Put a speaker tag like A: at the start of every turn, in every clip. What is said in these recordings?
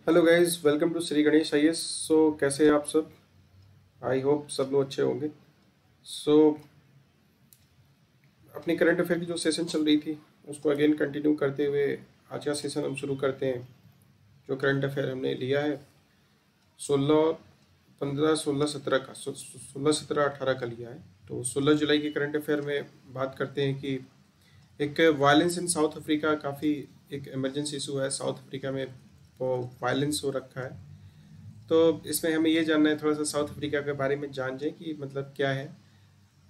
A: Hello guys, welcome to Shri Ganesh IAS. कैसे हैं आप सब? आई होप सब लोग अच्छे होंगे। सो अपनी करंट अफेयर की जो सेशन चल रही थी उसको अगेन कंटिन्यू करते हुए आज का सेशन हम शुरू करते हैं। जो करंट अफेयर हमने लिया है 16, 15, 16, 17 का 16, 17, 18 का लिया है। तो 16 जुलाई के करंट अफेयर में बात करते हैं कि एक वायलेंस इन साउथ अफ्रीका, काफ़ी एक इमरजेंसी इशू है साउथ अफ्रीका में, वो वायलेंस हो रखा है। तो इसमें हमें ये जानना है, थोड़ा सा साउथ अफ्रीका के बारे में जान जाए कि मतलब क्या है,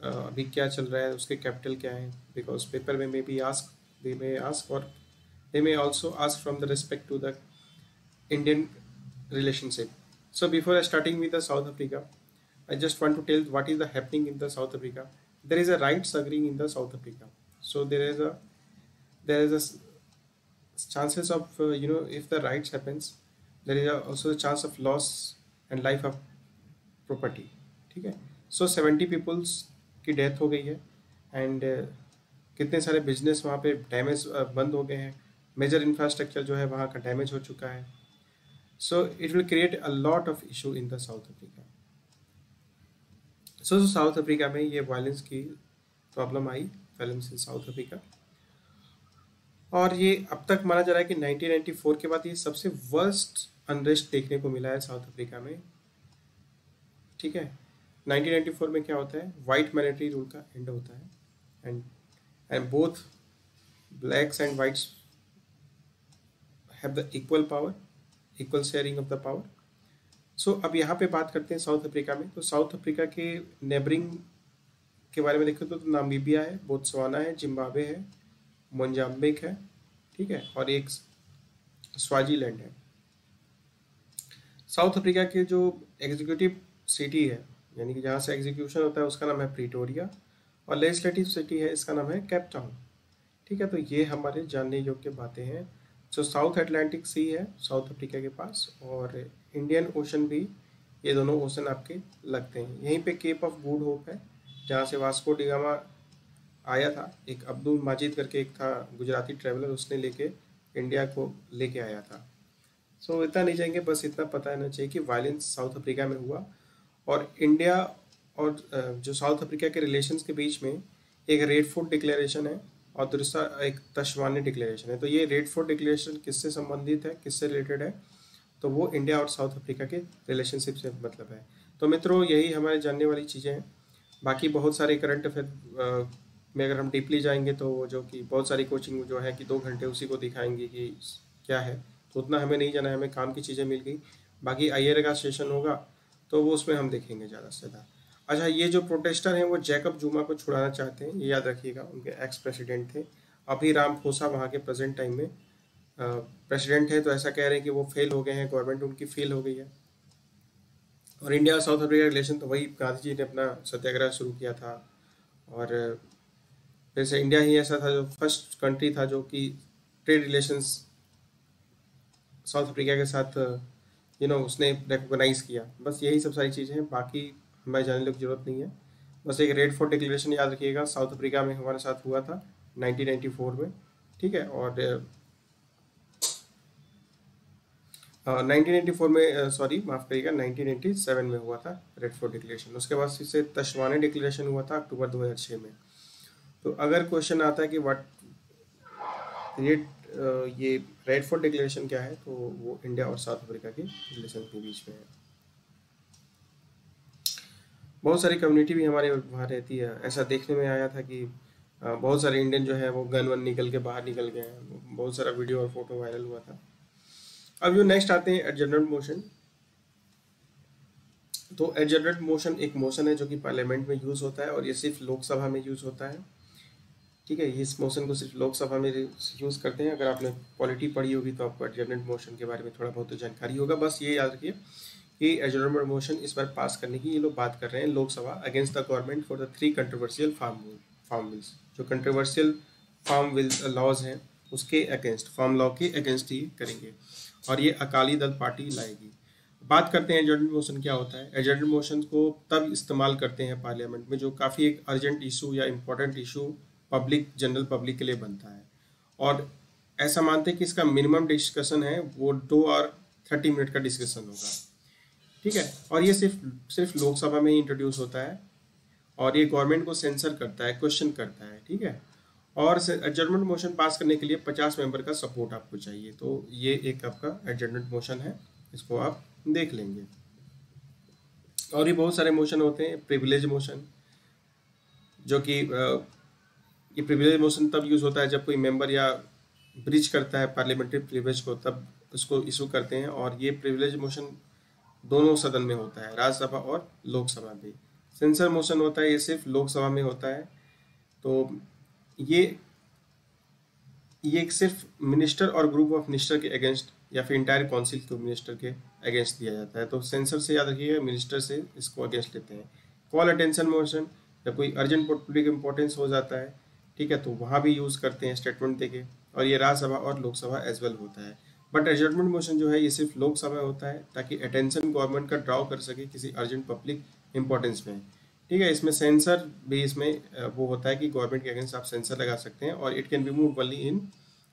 A: अभी क्या चल रहा है, उसके कैपिटल क्या है। बिकॉज पेपर में मे आस्क और they may also ask from the respect to the Indian relationship. So before starting with the South Africa, I just want to tell what is the happening in the South Africa. There is a rights agreeing in the South Africa. So there is a chances of if the rights happens, there is also a chance of loss and life of property. ठीक है। सो 70 peoples की death हो गई है and कितने सारे business वहाँ पे डैमेज बंद हो गए हैं। मेजर इंफ्रास्ट्रक्चर जो है वहाँ का डैमेज हो चुका है। So it will create a lot of issue in the South Africa. So south Africa में ये वायलेंस की problem I, violence in south Africa, और ये अब तक माना जा रहा है कि 1994 के बाद ये सबसे वर्स्ट अनरेस्ट देखने को मिला है साउथ अफ्रीका में। ठीक है। 1994 में क्या होता है, वाइट मिलिट्री रूल का एंड होता है and both blacks and whites have the equal power, equal sharing of the power. So अब यहाँ पे बात करते हैं साउथ अफ्रीका में। तो साउथ अफ्रीका के नेबरिंग के बारे में देखें तो नामीबिया है, बोत्सवाना है, जिम्बाब्वे है, मोजाम्बिक है, ठीक है, और एक स्वाजीलैंड है। साउथ अफ्रीका के जो एग्जीक्यूटिव सिटी है, यानी कि जहाँ से एग्जीक्यूशन होता है, उसका नाम है प्रीटोरिया, और लेजिस्लेटिव सिटी है, इसका नाम है केप टाउन। ठीक है। तो ये हमारे जानने योग्य बातें हैं। जो साउथ अटलांटिक सी है साउथ अफ्रीका के पास, और इंडियन ओशन भी, ये दोनों ओशन आपके लगते हैं। यहीं पे केप ऑफ गुड होप है, जहाँ से वास्को डिगामा आया था। एक अब्दुल माजिद करके एक था गुजराती ट्रैवलर, उसने लेके इंडिया को लेके आया था। सो इतना नहीं चाहिए, बस इतना पता रहना चाहिए कि वायलेंस साउथ अफ्रीका में हुआ, और इंडिया और जो साउथ अफ्रीका के रिलेशंस के बीच में एक रेड फोर्ट डिक्लेरेशन है और दूसरा एक तशवानी डिक्लेरेशन है। तो ये रेड फोर्ट डिक्लेरेशन किससे संबंधित है, किससे रिलेटेड है, तो वो इंडिया और साउथ अफ्रीका के रिलेशनशिप से मतलब है। तो मित्रों, यही हमारे जानने वाली चीज़ें हैं। बाकी बहुत सारे करंट अफेयर में अगर हम डीपली जाएंगे तो जो कि बहुत सारी कोचिंग जो है कि 2 घंटे उसी को दिखाएंगे कि क्या है, तो उतना हमें नहीं जाना है, हमें काम की चीज़ें मिल गई। बाकी आईआर का सेशन होगा तो वो उसमें हम देखेंगे ज़्यादा से ज़्यादा। अच्छा, ये जो प्रोटेस्टर हैं वो जैकब जुमा को छुड़ाना चाहते हैं, ये याद रखिएगा। उनके एक्स प्रेसिडेंट थे, अभी रामफोसा वहाँ के प्रेजेंट टाइम में प्रेसिडेंट है। तो ऐसा कह रहे हैं कि वो फेल हो गए हैं, गवर्नमेंट उनकी फेल हो गई है। और इंडिया और साउथ अफ्रीका रिलेशन, तो वही गांधी जी ने अपना सत्याग्रह शुरू किया था, और वैसे इंडिया ही ऐसा था जो फर्स्ट कंट्री था जो कि ट्रेड रिलेशंस साउथ अफ्रीका के साथ उसने रिकॉग्नाइज किया। बस यही सब सारी चीज़ें हैं, बाकी हमें जानने की जरूरत नहीं है। बस एक रेड फोर्ट डिक्लेरेशन याद रखिएगा, साउथ अफ्रीका में हमारे साथ हुआ था 1994 में। ठीक है। और 1994 में, सॉरी माफ़ करिएगा, 1987 में हुआ था रेड फोर्ट डिक्लेरेशन। उसके बाद इससे तशवानी डिक्लेरेशन हुआ था अक्टूबर 2006 में। तो अगर क्वेश्चन आता है कि ये रेड फोर्ट डिक्लेरेशन क्या है, तो वो इंडिया और साउथ अफ्रीका के रिलेशन के बीच में है। बहुत सारी कम्युनिटी भी हमारे वहाँ रहती है। ऐसा देखने में आया था कि बहुत सारे इंडियन जो है वो गन वन निकल के बाहर निकल गए हैं। बहुत सारा वीडियो और फोटो वायरल हुआ था। अब जो नेक्स्ट आते हैं एडजर्नमेंट मोशन। तो एडजर्नमेंट मोशन एक मोशन है जो कि पार्लियामेंट में यूज़ होता है, और ये सिर्फ लोकसभा में यूज़ होता है। ठीक है। इस मोशन को सिर्फ लोकसभा में यूज़ करते हैं। अगर आपने पॉलिटी पढ़ी होगी तो आपको एडजर्नमेंट मोशन के बारे में थोड़ा बहुत तो जानकारी होगा। बस ये याद रखिए कि एडजर्नमेंट मोशन इस बार पास करने की ये लोग बात कर रहे हैं Lok Sabha, against the government for the 3 controversial farm bills. जो कंट्रोवर्शियल फार्म बिल लॉज हैं उसके अगेंस्ट, फार्म लॉ के अगेंस्ट ही करेंगे, और ये अकाली दल पार्टी लाएगी। बात करते हैं एडजर्नमेंट मोशन क्या होता है। एडजर्नमेंट मोशन को तब इस्तेमाल करते हैं पार्लियामेंट में जो काफ़ी एक अर्जेंट इशू या इम्पोर्टेंट इशू जनरल पब्लिक के लिए बनता है, और ऐसा मानते हैं कि इसका मिनिमम डिस्कशन है वो 2 और 30 मिनट का डिस्कशन होगा, ठीक है। और ये सिर्फ लोकसभा में ही इंट्रोड्यूस होता है और ये गवर्नमेंट को सेंसर करता है, क्वेश्चन करता है, ठीक है। और एडजर्नमेंट मोशन पास करने के लिए 50 मेंबर का सपोर्ट आपको चाहिए। तो ये एक आपका एडजर्नमेंट मोशन है, इसको आप देख लेंगे। और भी बहुत सारे मोशन होते हैं। प्रिविलेज मोशन, जो कि ये प्रिविलेज मोशन तब यूज होता है जब कोई मेंबर या ब्रीच करता है पार्लियामेंट्री प्रिविलेज को, तब उसको इशू करते हैं। और ये प्रिविलेज मोशन दोनों सदन में होता है, राज्यसभा और लोकसभा में। सेंसर मोशन होता है, ये सिर्फ लोकसभा में होता है। तो ये सिर्फ मिनिस्टर और ग्रुप ऑफ मिनिस्टर के अगेंस्ट या फिर इंटायर काउंसिल के मिनिस्टर के अगेंस्ट दिया जाता है। तो सेंसर से याद रखिएगा, मिनिस्टर से इसको अगेंस्ट लेते हैं। कॉल अटेंशन मोशन, जब कोई अर्जेंट पब्लिक इंपॉर्टेंस हो जाता है, ठीक है, तो वहाँ भी यूज़ करते हैं स्टेटमेंट देके। और ये राज्यसभा और लोकसभा एज वेल होता है। बट एडजर्नमेंट मोशन जो है ये सिर्फ लोकसभा में होता है, ताकि अटेंशन गवर्नमेंट का ड्रॉ कर सके किसी अर्जेंट पब्लिक इंपॉर्टेंस में, ठीक है। इसमें सेंसर भी इसमें वो होता है कि गवर्नमेंट के अगेंस्ट आप सेंसर लगा सकते हैं, और it can be move only in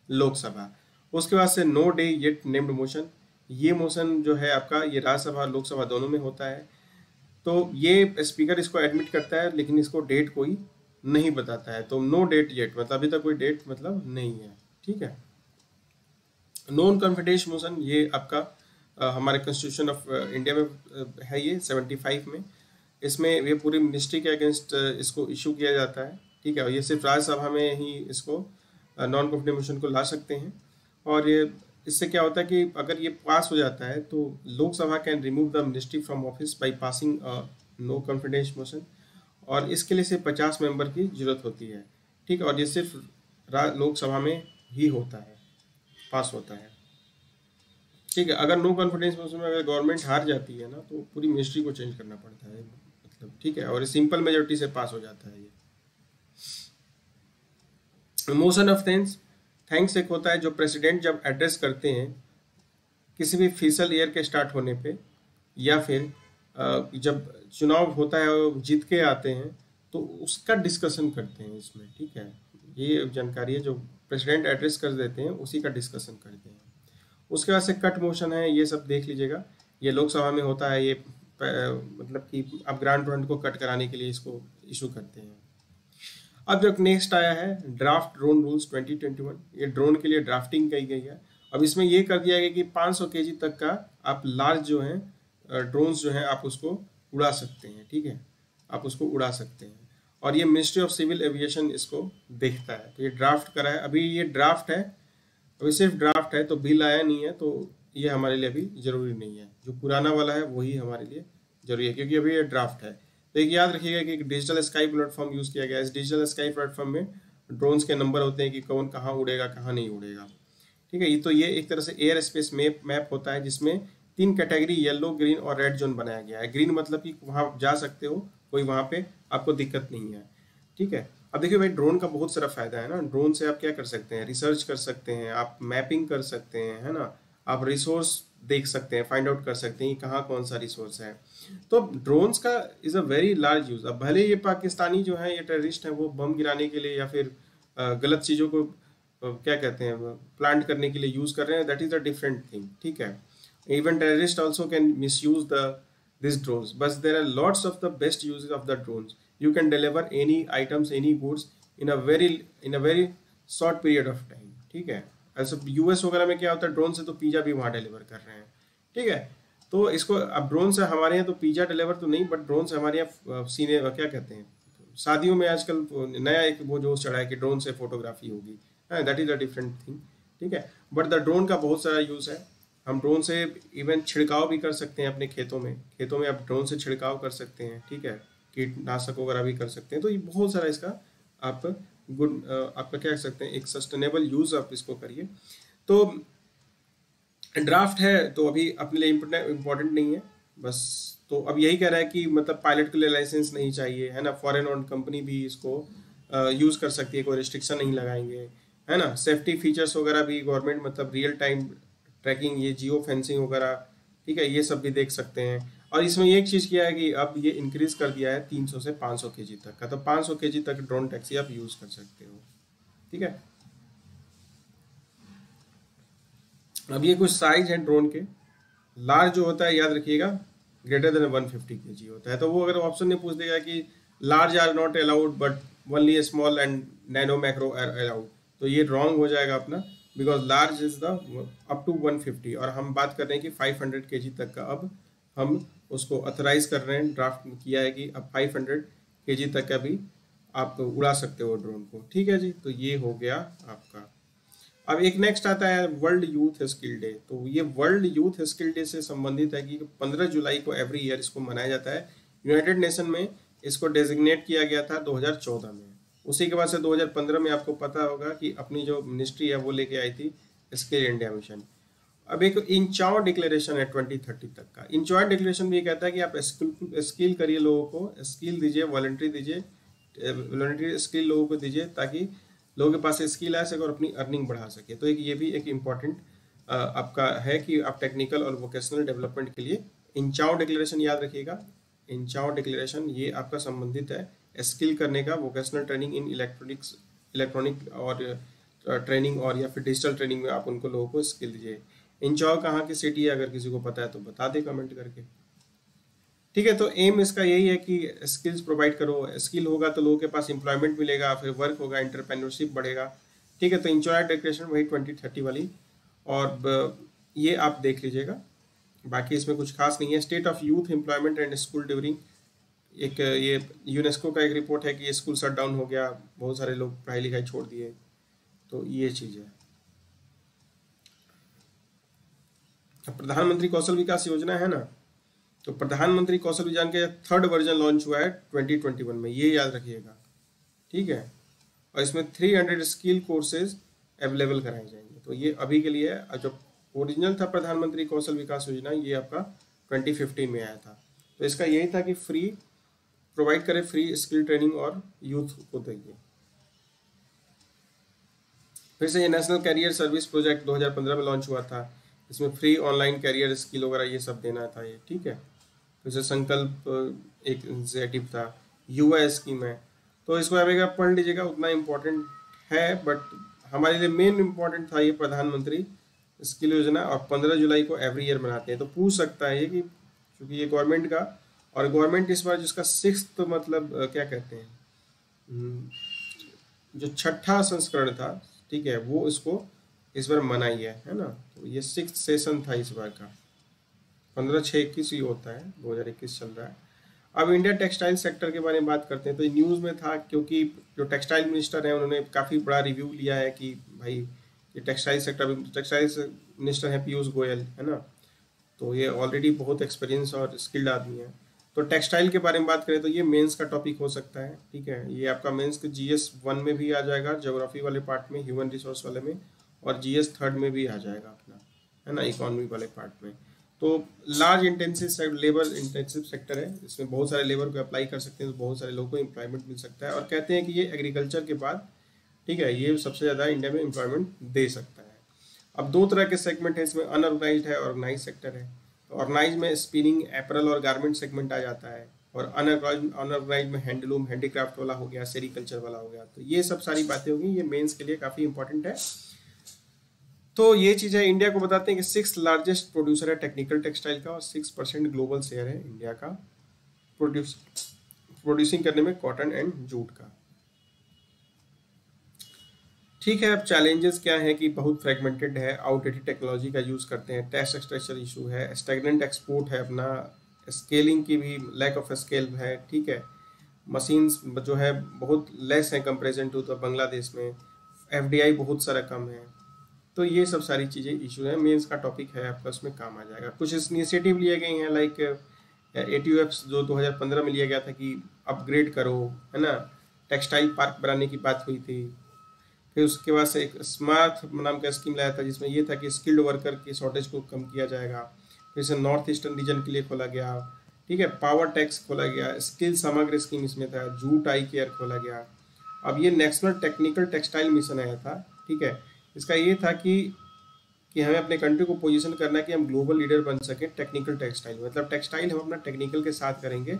A: Lok Sabha. उसके बाद से no day yet named motion, ये मोशन जो है आपका ये राज्यसभा लोकसभा दोनों में होता है। तो ये स्पीकर इसको एडमिट करता है, लेकिन इसको डेट कोई नहीं बताता है। तो नो डेट येट मतलब अभी तक कोई डेट मतलब नहीं है, ठीक है। नॉन कॉन्फिडेंस मोशन, ये आपका हमारे कॉन्स्टिट्यूशन ऑफ इंडिया में है, ये 75 में। इसमें ये पूरी मिनिस्ट्री के अगेंस्ट इसको इशू किया जाता है, ठीक है। और ये सिर्फ राज्यसभा में ही इसको नॉन कॉन्फिडेंस मोशन को ला सकते हैं। और ये इससे क्या होता है कि अगर ये पास हो जाता है तो Lok Sabha can remove the ministry from office by passing no confidence motion. और इसके लिए सिर्फ 50 मेंबर की जरूरत होती है, ठीक है। और ये सिर्फ लोकसभा में ही होता है, पास होता है, ठीक है। अगर नो कॉन्फिडेंस मोशन में अगर गवर्नमेंट हार जाती है ना, तो पूरी मिनिस्ट्री को चेंज करना पड़ता है, मतलब, ठीक है। और ये सिंपल मेजोरिटी से पास हो जाता है। ये मोशन ऑफ थैंक्स एक होता है जो प्रेसिडेंट जब एड्रेस करते हैं किसी भी फिजिकल ईयर के स्टार्ट होने पे, या फिर जब चुनाव होता है और जीत के आते हैं, तो उसका डिस्कशन करते हैं इसमें, ठीक है। ये जानकारी है, जो प्रेसिडेंट एड्रेस कर देते हैं उसी का डिस्कशन करते हैं। उसके बाद से कट मोशन है, ये सब देख लीजिएगा। ये लोकसभा में होता है। ये मतलब कि आप ग्रांट वांट को कट कराने के लिए इसको इशू करते हैं। अब जो नेक्स्ट आया है ड्राफ्ट ड्रोन रूल्स 2021, ये ड्रोन के लिए ड्राफ्टिंग की गई है। अब इसमें ये कर दिया गया कि 500 केजी तक का आप लार्ज जो है ड्रोन्स जो है आप उसको उड़ा सकते हैं, ठीक है, आप उसको उड़ा सकते हैं। और ये मिनिस्ट्री ऑफ सिविल एविएशन इसको देखता है। तो ये ड्राफ्ट करा है, अभी ये ड्राफ्ट है, अभी सिर्फ ड्राफ्ट है, तो बिल आया नहीं है, तो ये हमारे लिए अभी जरूरी नहीं है। जो पुराना वाला है वही हमारे लिए जरूरी है, क्योंकि अभी ये ड्राफ्ट है। तो एक याद रखिएगा कि डिजिटल स्काई प्लेटफॉर्म यूज़ किया गया है। इस डिजिटल स्काई प्लेटफॉर्म में ड्रोन्स के नंबर होते हैं कि कौन कहाँ उड़ेगा, कहाँ नहीं उड़ेगा, ठीक है। ये तो ये एक तरह से एयर स्पेस मैप होता है, जिसमें 3 कैटेगरी येलो, ग्रीन और रेड जोन बनाया गया है। ग्रीन मतलब कि वहाँ जा सकते हो, कोई वहाँ पे आपको दिक्कत नहीं है, ठीक है। अब देखिए भाई, ड्रोन का बहुत सारा फायदा है ना। ड्रोन से आप क्या कर सकते हैं, रिसर्च कर सकते हैं, आप मैपिंग कर सकते हैं, है ना, आप रिसोर्स देख सकते हैं, फाइंड आउट कर सकते हैं कि कहाँ कौन सा रिसोर्स है। तो ड्रोन्स का is a very large use. अब भले ये पाकिस्तानी जो है, ये टेररिस्ट हैं, वो बम गिराने के लिए या फिर गलत चीज़ों को क्या कहते हैं प्लांट करने के लिए यूज़ कर रहे हैं, that is a different thing, ठीक है। Even terrorist also can misuse this drones, but there are lots of the best usages of the drones. You can deliver any items, any goods in a very short period of time, ठीक है। ऐसे US वगैरह में क्या होता है, drone से तो पिज्जा भी वहाँ डिलीवर कर रहे हैं, ठीक है। तो इसको अब ड्रोन से हमारे यहाँ तो पिज्जा डिलीवर तो नहीं, बट ड्रोन से हमारे यहाँ सीने क्या कहते हैं, शादियों में आजकल नया एक वो जो चढ़ा है कि ड्रोन से फोटोग्राफी होगी, that is a different thing, ठीक है। बट द ड्रोन का बहुत सारा यूज़ है। हम ड्रोन से इवन छिड़काव भी कर सकते हैं अपने खेतों में आप ड्रोन से छिड़काव कर सकते हैं, ठीक है। कीटनाशक वगैरह भी कर सकते हैं। तो ये बहुत सारा इसका आप आपका क्या कह सकते हैं, एक सस्टेनेबल यूज आप इसको करिए। तो ड्राफ्ट है तो अभी अपने लिए इम्पोर्टेंट नहीं है बस। तो अब यही कह रहा है कि मतलब पायलट के लिए लाइसेंस नहीं चाहिए, है ना। फॉरेन ओन्ड कंपनी भी इसको यूज़ कर सकती है, कोई रिस्ट्रिक्शन नहीं लगाएंगे, है ना। सेफ्टी फीचर्स वगैरह भी गवर्नमेंट मतलब रियल टाइम ट्रैकिंग, ये जियो फेंसिंग वगैरह, ठीक है, ये सब भी देख सकते हैं। और इसमें एक चीज़ किया है कि अब ये इंक्रीज कर दिया है 300 से 500 केजी तक का। तो 500 केजी तक ड्रोन टैक्सी आप यूज़ कर सकते हो, ठीक है। अब ये कुछ साइज है ड्रोन के, लार्ज जो होता है याद रखिएगा ग्रेटर देन 150 kg होता है। तो वो अगर ऑप्शन में पूछ देगा कि large are not allowed but only small and nano macro are allowed, तो ये रॉन्ग हो जाएगा अपना, because large is the up to 150 और हम बात कर रहे हैं कि 500 kg तक का अब हम उसको अथोराइज कर रहे हैं, ड्राफ्ट किया है कि अब 500 kg तक का भी आप उड़ा सकते हो ड्रोन को। ठीक है जी, तो ये हो गया आपका। अब एक नेक्स्ट आता है वर्ल्ड यूथ स्किल डे। तो ये वर्ल्ड यूथ स्किल डे से संबंधित है कि 15 जुलाई को एवरी ईयर इसको मनाया जाता है। यूनाइटेड नेशन में इसको डेजिग्नेट किया गया था 2014 में। उसी के बाद से 2015 में आपको पता होगा कि अपनी जो मिनिस्ट्री है वो लेके आई थी स्किल इंडिया मिशन। अब एक इंचाओ डिक्लेरेशन है 2030 तक का। इंचाओ डिक्लेरेशन भी कहता है कि आप स्किल करिए, लोगों को स्किल दीजिए, वॉलंटरी दीजिए, वॉलंटरी स्किल लोगों को दीजिए ताकि लोगों के पास स्किल आ सके और अपनी अर्निंग बढ़ा सके। तो एक ये भी एक इम्पॉर्टेंट आपका है कि आप टेक्निकल और वोकेशनल डेवलपमेंट के लिए इंचाओ डिक्लेरेशन याद रखिएगा। इंचाओ डिक्लेरेशन ये आपका संबंधित है स्किल करने का, वोकेशनल ट्रेनिंग इन इलेक्ट्रॉनिक और ट्रेनिंग और या फिर डिजिटल ट्रेनिंग में आप उनको लोगों को स्किल दीजिए। इंचाओ कहाँ की सिटी है, अगर किसी को पता है तो बता दे कमेंट करके। ठीक है, तो एम इसका यही है कि स्किल्स प्रोवाइड करो, स्किल होगा तो लोगों के पास एम्प्लॉयमेंट मिलेगा, फिर वर्क होगा, एंटरप्रेन्योरशिप बढ़ेगा। ठीक है, तो इंचाओ डिक्लेरेशन वही 2030 वाली, और ये आप देख लीजिएगा, बाकी इसमें कुछ खास नहीं है। State of youth employment and school during, एक ये यूनेस्को का एक रिपोर्ट है कि स्कूल शट डाउन हो गया, बहुत सारे लोग पढ़ाई लिखाई छोड़ दिए, तो ये चीज़ है। प्रधानमंत्री कौशल विकास योजना है ना, तो प्रधानमंत्री कौशल विज्ञान के 3rd वर्जन लॉन्च हुआ है 2021 में, ये याद रखिएगा। ठीक है, और इसमें 300 स्किल कोर्सेज अवेलेबल कराए जाएंगे। तो ये अभी के लिए है। जो ओरिजिनल था प्रधानमंत्री कौशल विकास योजना, ये आपका 2015 में आया था। तो इसका यही था कि फ्री प्रोवाइड करें, फ्री स्किल ट्रेनिंग और यूथ को देंगे। फिर से ये नेशनल कैरियर सर्विस प्रोजेक्ट 2015 में लॉन्च हुआ था। इसमें फ्री ऑनलाइन कैरियर स्किल वगैरह ये सब देना था ये। ठीक है, फिर से संकल्प एक इनिशिएटिव था, युवा स्कीम है। तो इसको आप पढ़ लीजिएगा, उतना इम्पोर्टेंट है, बट हमारे लिए मेन इम्पोर्टेंट था ये प्रधानमंत्री स्किल योजना, और 15 जुलाई को एवरी ईयर मनाते हैं। तो पूछ सकता है ये कि क्योंकि ये गवर्नमेंट का, और गवर्नमेंट इस बार जिसका 6th मतलब क्या कहते हैं, जो 6ठा संस्करण था, ठीक है, वो इसको इस बार मनाई है ना। तो ये 6th सेशन था इस बार का, 15/6/21 ही होता है, 2021 चल रहा है। अब इंडिया टेक्सटाइल सेक्टर के बारे में बात करते हैं। तो ये न्यूज़ में था क्योंकि जो टेक्सटाइल मिनिस्टर हैं उन्होंने काफ़ी बड़ा रिव्यू लिया है कि भाई ये टेक्सटाइल सेक्टर, टेक्सटाइल मिनिस्टर हैं पीयूष गोयल, है ना, तो ये ऑलरेडी बहुत एक्सपीरियंस और स्किल्ड आदमी है। तो टेक्सटाइल के बारे में बात करें तो ये मेंस का टॉपिक हो सकता है। ठीक है, ये आपका मेंस के GS 1 में भी आ जाएगा, ज्योग्राफी वाले पार्ट में, ह्यूमन रिसोर्स वाले में, और GS 3rd में भी आ जाएगा अपना, है ना, इकोनॉमी वाले पार्ट में। तो large intensive labour intensive sector है, इसमें बहुत सारे लेबर को अप्लाई कर सकते हैं, तो बहुत सारे लोगों को एम्प्लॉयमेंट मिल सकता है, और कहते हैं कि ये एग्रीकल्चर के बाद, ठीक है, ये सबसे ज़्यादा इंडिया में एम्प्लॉयमेंट दे सकता है। अब 2 तरह के सेगमेंट है इसमें, अनऑर्गेनाइज्ड है, ऑर्गेनाइज सेक्टर है। तो ऑर्गेनाइज में स्पिनिंग, एपरल और गारमेंट सेगमेंट आ जाता है, और अनऑर्गेनाइज में हैंडलूम, हैंडीक्राफ्ट वाला हो गया, सेरिकल्चर वाला हो गया। तो ये सब सारी बातें होगी, ये मेंस के लिए काफ़ी इंपॉर्टेंट है। तो ये चीज़ है, इंडिया को बताते हैं कि 6th लार्जेस्ट प्रोड्यूसर है टेक्निकल टेक्सटाइल का, और 6% ग्लोबल शेयर है इंडिया का प्रोड्यूसिंग करने में कॉटन एंड जूट का। ठीक है, अब चैलेंजेस क्या है कि बहुत फ्रेगमेंटेड है, आउटडेटेड टेक्नोलॉजी का यूज़ करते हैं, टैक्स स्ट्रक्चर इशू है, स्टैग्नेंट एक्सपोर्ट है अपना, स्केलिंग की भी लैक ऑफ स्केल है। ठीक है, मशीन्स जो है बहुत लेस है कंपेरिजन टू तो बांग्लादेश में, FDI बहुत सारा कम है। तो ये सब सारी चीज़ें इशू है, मेंस का टॉपिक है आपका, उसमें काम आ जाएगा। कुछ इनिशिएटिव लिए गए हैं, लाइक ATUFs जो 2015 में लिया गया था कि अपग्रेड करो, है ना, टेक्सटाइल पार्क बनाने की बात हुई थी। फिर उसके बाद से एक स्मार्ट नाम का स्कीम लाया था, जिसमें ये था कि स्किल्ड वर्कर की शॉर्टेज को कम किया जाएगा। फिर से नॉर्थ ईस्टर्न रीजन के लिए खोला गया। ठीक है, पावर टैक्स खोला गया, स्किल समग्र स्कीम इसमें था, जूट आई केयर खोला गया। अब ये नेशनल टेक्निकल टेक्सटाइल मिशन आया था। ठीक है, इसका ये था कि हमें अपने कंट्री को पोजीशन करना है कि हम ग्लोबल लीडर बन सकें टेक्निकल टेक्सटाइल, मतलब टेक्सटाइल हम अपना टेक्निकल के साथ करेंगे,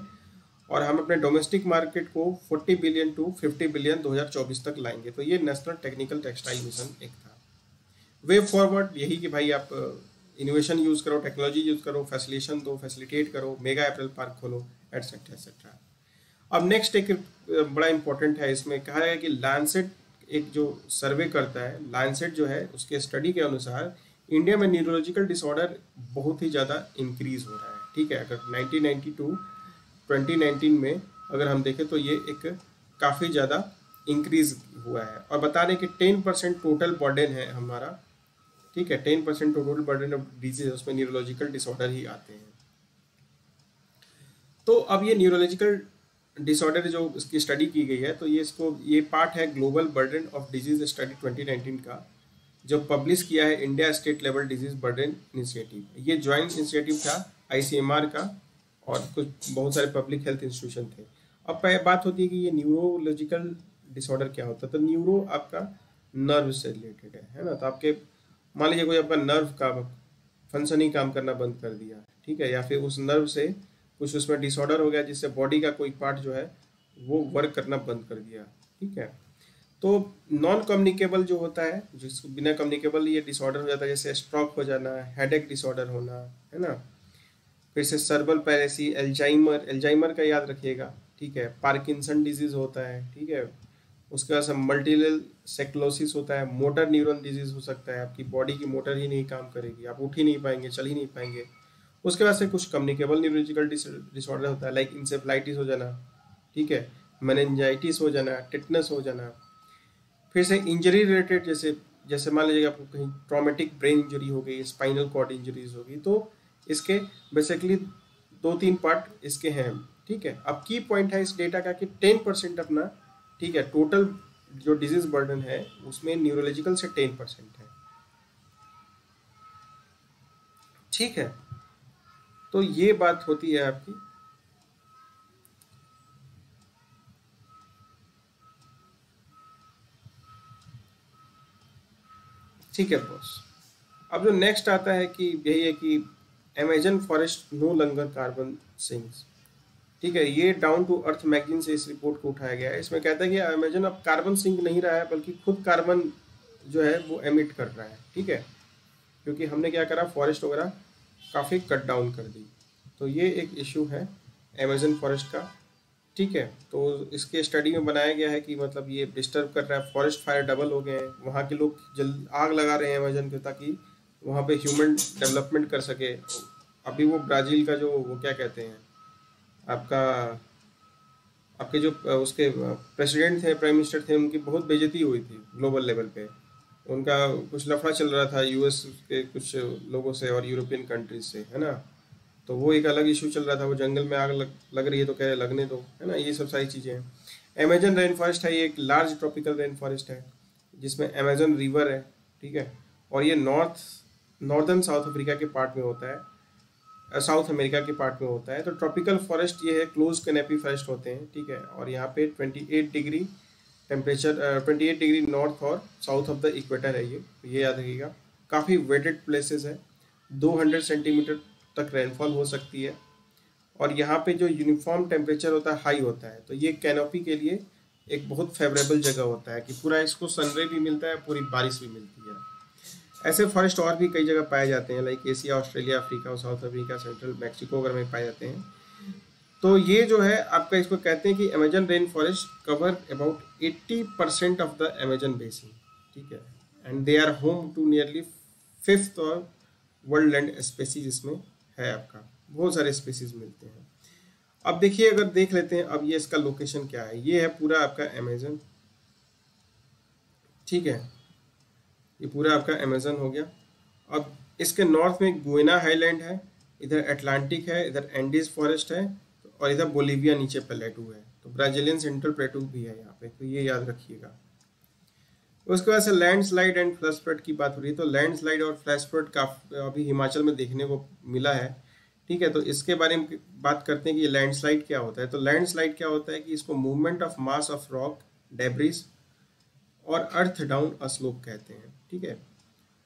A: और हम अपने डोमेस्टिक मार्केट को 40 बिलियन टू 50 बिलियन 2024 तक लाएंगे। तो ये नेशनल टेक्निकल टेक्सटाइल मिशन एक था। वे फॉरवर्ड यही कि भाई आप इनोवेशन यूज़ करो, टेक्नोलॉजी यूज़ करो, फैसिलिटेशन दो, फैसिलिटेट करो, मेगा एप्पल पार्क खोलो, एटसेट्रा एटसेट्रा। अब नेक्स्ट एक बड़ा इंपॉर्टेंट है, इसमें कहा है कि लैंसेट एक जो सर्वे करता है, लैंसेट जो है उसके स्टडी के अनुसार इंडिया में न्यूरोलॉजिकल डिसऑर्डर बहुत ही ज़्यादा इंक्रीज हो रहा है। ठीक है, अगर 1992 2019 में अगर हम देखें तो ये एक काफ़ी ज़्यादा इंक्रीज हुआ है, और बता दें कि 10% टोटल बर्डन है हमारा। ठीक है, 10% टोटल बर्डन ऑफ डिजीज उसमें न्यूरोलॉजिकल डिसऑर्डर ही आते हैं। तो अब ये न्यूरोलॉजिकल डिसऑर्डर जो इसकी स्टडी की गई है, तो ये पार्ट है global burden of disease study 2019 का, जो पब्लिश किया है India state level disease burden initiative. ये ज्वाइंट इनिशिएटिव था ICMR का और कुछ बहुत सारे पब्लिक हेल्थ इंस्टीट्यूशन थे। अब बात होती है कि ये न्यूरोलॉजिकल डिसऑर्डर क्या होता है। तो न्यूरो आपका नर्व से रिलेटेड है ना। तो आपके मान लीजिए कोई आपका नर्व का फंक्शन ही काम करना बंद कर दिया, ठीक है, या फिर उस नर्व से कुछ उसमें डिसऑर्डर हो गया जिससे बॉडी का कोई पार्ट जो है वो वर्क करना बंद कर दिया। ठीक है, तो नॉन कम्युनिकेबल जो होता है, जिसको बिना कम्युनिकेबल ये डिसऑर्डर हो जाता है, जैसे स्ट्रोक हो जाना, हेडेक डिसऑर्डर होना, है ना। फिर से सर्बल पैरेसी, एल्जाइमर का याद रखिएगा। ठीक है, पार्किंसन डिजीज होता है। ठीक है, उसके बाद मल्टीपल सेक्लोसिस होता है, मोटर न्यूरॉन डिजीज हो सकता है, आपकी बॉडी की मोटर ही नहीं काम करेगी, आप उठ ही नहीं पाएंगे, चल ही नहीं पाएंगे। उसके बाद से कुछ कम्युनिकेबल न्यूरोलॉजिकल डिसऑर्डर होता है, लाइक इंसेफ्लाइटिस हो जाना, ठीक है, मेनिंजाइटिस हो जाना, टिटनस हो जाना। फिर से इंजरी रिलेटेड, जैसे जैसे मान लीजिए आपको कहीं ट्रॉमेटिक ब्रेन इंजरी हो गई, स्पाइनल कॉर्ड इंजरीज होगी, तो इसके बेसिकली 2-3 पार्ट इसके हैं। ठीक है, अब की पॉइंट है इस डेटा का कि 10% अपना, ठीक है, टोटल जो डिजीज बर्डन है उसमें न्यूरोलॉजिकल से 10% है। ठीक है, तो ये बात होती है आपकी। ठीक है बॉस, अब जो नेक्स्ट आता है कि यही है कि अमेजन फॉरेस्ट नो लंगर कार्बन सिंक्स। ठीक है, ये डाउन टू अर्थ मैगजीन से इस रिपोर्ट को उठाया गया है। इसमें कहता है कि अमेजन अब कार्बन सिंक नहीं रहा है, बल्कि खुद कार्बन जो है वो एमिट कर रहा है। ठीक है, क्योंकि हमने क्या करा, फॉरेस्ट वगैरह काफ़ी कट डाउन कर दी। तो ये एक इशू है अमेजन फॉरेस्ट का। ठीक है, तो इसके स्टडी में बनाया गया है कि मतलब ये डिस्टर्ब कर रहा है, फॉरेस्ट फायर डबल हो गए हैं, वहाँ के लोग जल्द आग लगा रहे हैं अमेजन के, ताकि वहाँ पे ह्यूमन डेवलपमेंट कर सके। अभी वो ब्राज़ील का जो वो क्या कहते हैं आपका, आपके जो उसके प्रेसिडेंट थे, प्राइम मिनिस्टर थे, उनकी बहुत बेइज्जती हुई थी ग्लोबल लेवल पे। उनका कुछ लफड़ा चल रहा था US के कुछ लोगों से और यूरोपियन कंट्रीज से, है ना। तो वो एक अलग इशू चल रहा था, वो जंगल में आग लग रही है तो कह रहे लगने दो, है ना। ये सब सारी चीज़ें हैं। अमेजन रेन फॉरेस्ट है, ये एक लार्ज ट्रॉपिकल रेन फॉरेस्ट है जिसमें अमेजन रिवर है। ठीक है, और ये नॉर्दर्न साउथ अफ्रीका के पार्ट में होता है, साउथ अमेरिका के पार्ट में होता है। तो ट्रॉपिकल फॉरेस्ट ये है, क्लोज कैनेपी फॉरेस्ट होते हैं। ठीक है, और यहाँ पे 28 डिग्री टेम्परेचर, 28 डिग्री नॉर्थ और साउथ ऑफ द इक्वेटर है ये याद रखिएगा। काफ़ी वेटेड प्लेसेस है, 200 सेंटीमीटर तक रेनफॉल हो सकती है, और यहाँ पे जो यूनिफॉर्म टेम्परेचर होता है हाई होता है। तो ये कैनोपी के लिए एक बहुत फेवरेबल जगह होता है कि पूरा इसको सनरे भी मिलता है, पूरी बारिश भी मिलती है। ऐसे फॉरेस्ट और भी कई जगह पाए जाते हैं, लाइक एशिया, ऑस्ट्रेलिया, अफ्रीका और साउथ अफ्रीका, सेंट्रल मैक्सिको वगैरह में पाए जाते हैं। तो ये जो है आपका, इसको कहते हैं कि Amazon rain forest cover about 80% of the Amazon basin. ठीक है, and they are home to nearly 5th और वर्ल्ड लैंड स्पेसीज इसमें है आपका, बहुत सारे स्पेसीज मिलते हैं। अब देखिए, अगर देख लेते हैं अब ये इसका लोकेशन क्या है। ये है पूरा आपका अमेजन। ठीक है, ये पूरा आपका अमेजन हो गया। अब इसके नॉर्थ में गुएना हाईलैंड है, इधर अटलांटिक है, इधर एंडीज फॉरेस्ट है, और इधर बोलीविया नीचे प्लेटू है। तो ब्राजीलियन सेंट्रल प्लेटू भी है यहाँ पे, तो ये याद रखिएगा। उसके बाद से लैंडस्लाइड एंड फ्लैश फ्लड की बात हो रही है। तो लैंडस्लाइड और फ्लैश फ्लड का अभी हिमाचल में देखने को मिला है। ठीक है, तो इसके बारे में बात करते हैं कि ये लैंडस्लाइड क्या होता है। तो लैंडस्लाइड क्या होता है कि इसको movement of mass of rock, debris और अर्थ डाउन अ स्लोप कहते हैं। ठीक है,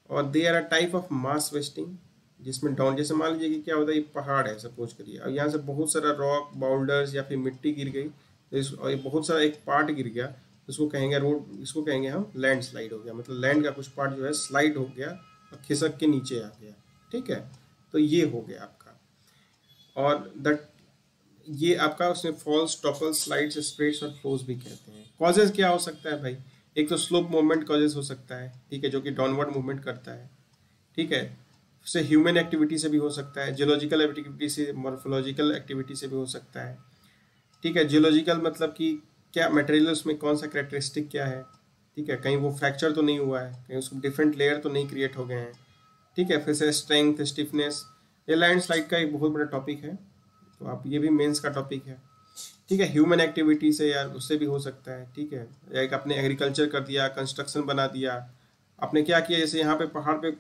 A: और they are a type of mass wasting, जिसमें डाउन, जैसे मान लीजिए कि क्या होता है, ये पहाड़ है सपोज करिए, अब यहाँ से बहुत सारा रॉक, बाउल्डर्स या फिर मिट्टी गिर गई, तो और बहुत सारा एक पार्ट गिर गया, तो इसको कहेंगे रोड, इसको कहेंगे हम लैंड स्लाइड हो गया। मतलब लैंड का कुछ पार्ट जो है स्लाइड हो गया और खिसक के नीचे आ गया। ठीक है, तो ये हो गया आपका। और दैट ये आपका उसमें फॉल्स, टॉपल, स्लाइड्स, स्प्रेड्स और फ्लोज भी कहते हैं। कॉजेज क्या हो सकता है भाई, एक तो स्लोप मूवमेंट कॉजेज हो सकता है, ठीक है, जो कि डाउनवर्ड मूवमेंट करता है, ठीक है, उससे ह्यूमन एक्टिविटी से भी हो सकता है, जियोलॉजिकल एक्टिविटी से, मॉर्फोलॉजिकल एक्टिविटी से भी हो सकता है, ठीक है। जियोलॉजिकल मतलब कि क्या मटेरियल उसमें कौन सा कैरेक्टरिस्टिक क्या है, ठीक है, कहीं वो फ्रैक्चर तो नहीं हुआ है, कहीं उसमें डिफरेंट लेयर तो नहीं क्रिएट हो गए हैं, ठीक है। फिर से स्ट्रेंथ, स्टिफनेस, ये लैंडस्लाइड का एक बहुत बड़ा टॉपिक है, तो आप ये भी मेंस का टॉपिक है, ठीक है। ह्यूमन एक्टिविटी से यार उससे भी हो सकता है, ठीक है, या एक आपने एग्रीकल्चर कर दिया, कंस्ट्रक्शन बना दिया, आपने क्या किया, जैसे यहाँ पे पहाड़ पे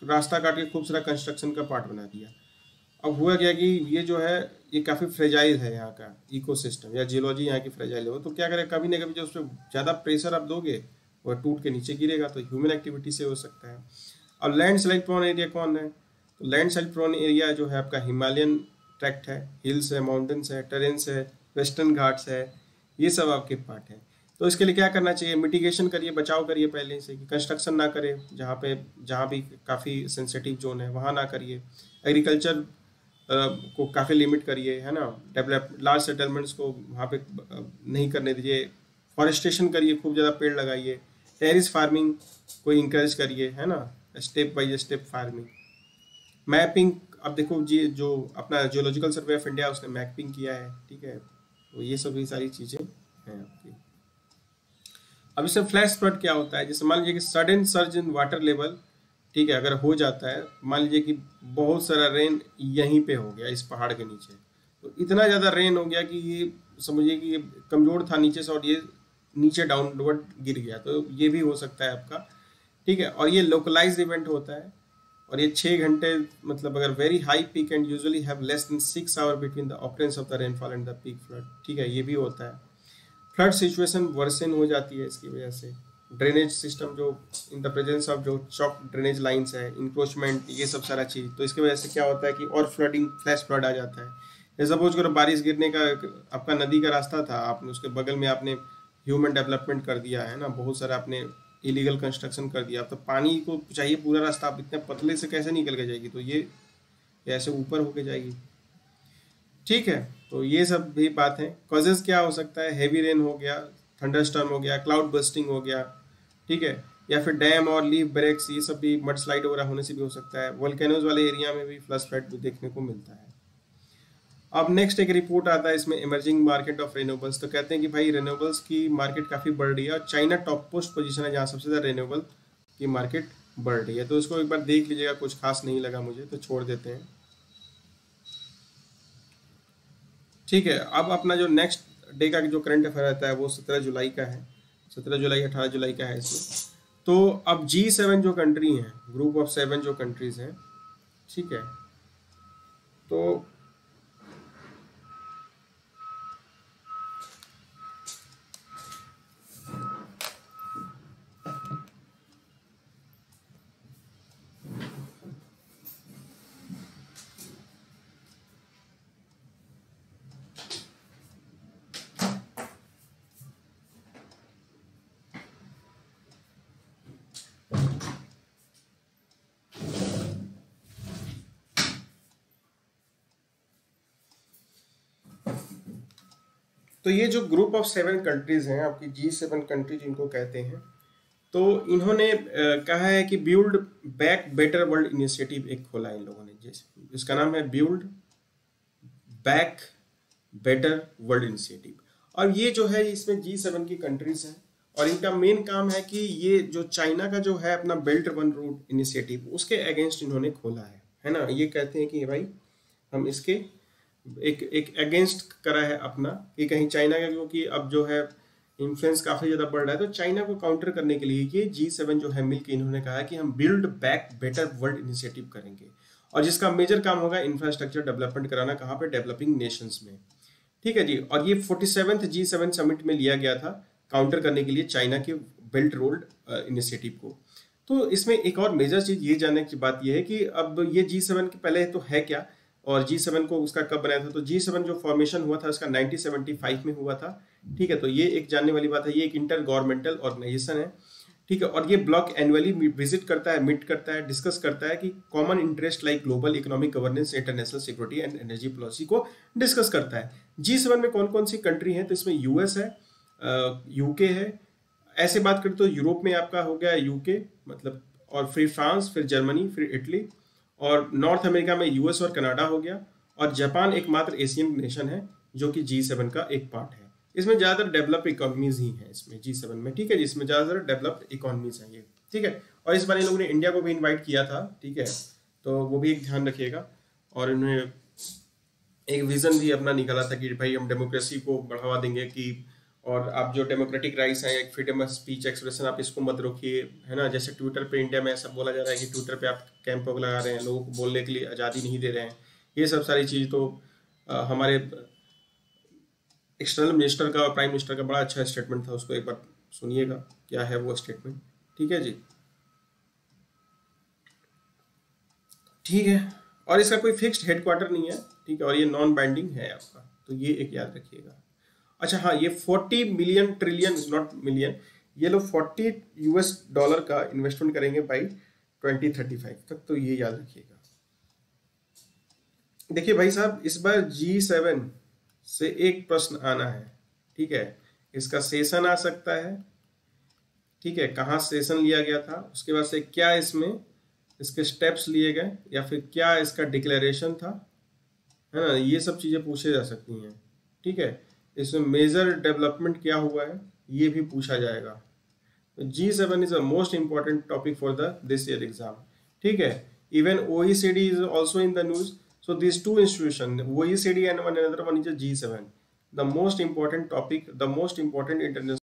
A: रास्ता काट के खूब सारा कंस्ट्रक्शन का पार्ट बना दिया। अब हुआ क्या कि ये जो है ये काफ़ी फ्रेजाइल है, यहाँ का इकोसिस्टम या जियोलॉजी यहाँ की फ्रेजाइल हो, तो क्या करें, कभी ना कभी जो उस पर ज़्यादा प्रेशर आप दोगे वह टूट के नीचे गिरेगा, तो ह्यूमन एक्टिविटी से हो सकता है। और लैंड स्लाइड प्रोन एरिया कौन है, तो लैंड स्लाइड प्रोन एरिया जो है आपका हिमालयन ट्रैक्ट है, हिल्स है, माउंटेन्स है, टेरेन्स है, वेस्टर्न घाट्स है, ये सब आपके पार्ट हैं। तो इसके लिए क्या करना चाहिए, मिटिगेशन करिए, बचाव करिए पहले से, कि कंस्ट्रक्शन ना करें, जहाँ भी काफ़ी सेंसिटिव जोन है वहाँ ना करिए, एग्रीकल्चर को काफ़ी लिमिट करिए, है ना, डेवलप लार्ज सेटलमेंट्स को वहाँ पे नहीं करने दीजिए, फॉरेस्टेशन करिए, खूब ज़्यादा पेड़ लगाइए, टेरिस फार्मिंग को इंकरेज करिए, है ना, step by step farming, mapping. अब देखो जी, जो अपना जियोलॉजिकल सर्वे ऑफ इंडिया उसने मैपिंग किया है, ठीक है, तो ये सभी सारी चीज़ें हैं आपकी। अब इसमें फ्लैश फ्लड क्या होता है, जैसे मान लीजिए कि sudden surge in water level, ठीक है, अगर हो जाता है, मान लीजिए कि बहुत सारा रेन यहीं पे हो गया इस पहाड़ के नीचे, तो इतना ज़्यादा रेन हो गया कि ये समझिए कि ये कमज़ोर था नीचे से और ये नीचे डाउनवर्ड गिर गया, तो ये भी हो सकता है आपका, ठीक है। और ये लोकलाइज्ड इवेंट होता है, और ये 6 घंटे, मतलब अगर very high peak and usually have less than 6 hour between the occurrence of the rainfall and the peak flood, ठीक है, ये भी होता है। फ्लड सिचुएशन वर्सन हो जाती है इसकी वजह से, ड्रेनेज सिस्टम जो इन द प्रेजेंस ऑफ जो चॉक ड्रेनेज लाइंस है, इंक्रोचमेंट, ये सब सारा चीज़, तो इसकी वजह से क्या होता है कि और फ्लडिंग, फ्लैश फ्लड आ जाता है। जैसे सपोज करो बारिश गिरने का आपका नदी का रास्ता था, आपने उसके बगल में आपने ह्यूमन डेवलपमेंट कर दिया है ना, बहुत सारा आपने इलीगल कंस्ट्रक्शन कर दिया, तो पानी को चाहिए पूरा रास्ता, आप इतने पतले से कैसे निकल के जाएगी, तो ये ऐसे ऊपर होके जाएगी, ठीक है। तो ये सब भी बात है। कॉजेज क्या हो सकता है, हैवी रेन हो गया, थंडरस्टॉर्म हो गया, क्लाउड बर्स्टिंग हो गया, ठीक है, या फिर डैम और लीफ ब्रेक्स, ये सब भी मड स्लाइड वगैरह होने से भी हो सकता है। वोल्केनोज वाले एरिया में भी फ्लश फ्लड भी देखने को मिलता है। अब नेक्स्ट एक रिपोर्ट आता है इसमें, इमर्जिंग मार्केट ऑफ रेन्यूएबल्स, तो कहते हैं कि भाई रेन्यूएबल्स की मार्केट काफ़ी बढ़ रही है, और चाइना टॉप पोस्ट पोजीशन है जहाँ सबसे ज़्यादा रेन्यूएबल की मार्केट बढ़ रही है। तो इसको एक बार देख लीजिएगा, कुछ खास नहीं लगा मुझे तो छोड़ देते हैं, ठीक है। अब अपना जो नेक्स्ट डे का जो करंट अफेयर रहता है वो 17 जुलाई का है, 17 जुलाई 18 जुलाई का है इसमें। तो अब G7 जो कंट्री हैं, ग्रुप ऑफ 7 जो कंट्रीज हैं, ठीक है, तो ये जो ग्रुप ऑफ 7 कंट्रीज हैं आपकी, G7 कंट्रीज इनको कहते हैं, तो इन्होंने कहा है कि build back better world initiative एक खोला है इन लोगों ने, जिसका नाम है build back better world initiative. और ये जो है इसमें G7 की कंट्रीज हैं, और इनका मेन काम है कि ये जो चाइना का जो है अपना बेल्ट वन रोड इनिशिएटिव, उसके अगेंस्ट इन्होंने खोला है ना। ये कहते हैं कि भाई हम इसके एक अगेंस्ट करा है अपना, कि कहीं चाइना का, क्योंकि अब जो है इन्फ्लुएंस काफ़ी ज़्यादा बढ़ रहा है, तो चाइना को काउंटर करने के लिए ये G7 जो है मिलकर इन्होंने कहा कि हम build back better world initiative करेंगे, और जिसका मेजर काम होगा इंफ्रास्ट्रक्चर डेवलपमेंट कराना, कहाँ पे, डेवलपिंग नेशंस में, ठीक है जी। और ये 47th G7 समिट में लिया गया था काउंटर करने के लिए चाइना के बेल्ट रोड इनिशिएटिव को। तो इसमें एक और मेजर चीज़ ये जानने की बात यह है कि अब ये G7 के पहले तो है क्या, और G7 को उसका कब बनाया था, तो G7 जो फॉर्मेशन हुआ था उसका 1975 में हुआ था, ठीक है। तो ये एक जानने वाली बात है, ये एक इंटर गवर्नमेंटल ऑर्गेनाइजेशन है ठीक है, और ये ब्लॉक एनुअली विजिट करता है, मीट करता है, डिस्कस करता है कि common interest like global economic governance, international security and energy policy को डिस्कस करता है। G7 में कौन कौन सी कंट्री है, तो इसमें यूएस है, यूके है, ऐसे बात करें तो यूरोप में आपका हो गया यूके, मतलब, और फिर फ्रांस, फिर जर्मनी, फिर इटली, और नॉर्थ अमेरिका में यूएस और कनाडा हो गया, और जापान एकमात्र एशियन नेशन है जो कि G7 का एक पार्ट है। इसमें ज़्यादातर डेवलप्ड इकोनॉमीज ही हैं इसमें G7 में, ठीक है, जिसमें ज़्यादातर डेवलप्ड इकोनॉमीज हैं ये, ठीक है। और इस बार इन लोगों ने इंडिया को भी इनवाइट किया था, ठीक है, तो वो भी एक ध्यान रखिएगा। और इन्होंने एक विजन भी अपना निकाला था कि भाई हम डेमोक्रेसी को बढ़ावा देंगे, कि और आप जो डेमोक्रेटिक राइट्स हैं, फ्रीडम ऑफ स्पीच एक्सप्रेशन, आप इसको मत रोकिए, है ना। जैसे ट्विटर पे इंडिया में ऐसा बोला जा रहा है कि ट्विटर पे आप कैंप लगा रहे हैं, लोगों को बोलने के लिए आज़ादी नहीं दे रहे हैं, ये सब सारी चीज़ तो हमारे एक्सटर्नल मिनिस्टर का और प्राइम मिनिस्टर का बड़ा अच्छा स्टेटमेंट था, उसको एक बार सुनिएगा क्या है वो स्टेटमेंट, ठीक है जी, ठीक है। और इसका कोई फिक्स्ड हेडक्वार्टर नहीं है, ठीक है, और ये नॉन बाइंडिंग है आपका, तो ये एक याद रखिएगा। अच्छा हाँ, ये 40 मिलियन ट्रिलियन नॉट मिलियन, ये लोग $40 का इन्वेस्टमेंट करेंगे बाई 2035 तक, तो ये याद रखिएगा। देखिए भाई साहब, इस बार G7 से एक प्रश्न आना है, ठीक है, इसका सेशन आ सकता है, ठीक है, कहाँ सेशन लिया गया था, उसके बाद से क्या इसमें इसके स्टेप्स लिए गए, या फिर क्या इसका डिक्लेरेशन था, है ना, ये सब चीज़ें पूछे जा सकती हैं, ठीक है। इसमें मेजर डेवलपमेंट क्या हुआ है ये भी पूछा जाएगा। G7 is a most important topic for the this year exam, ठीक है। Even OECD is also in the news, so these two institutions, OECD and one another one is a G7, the most important topic, the most important international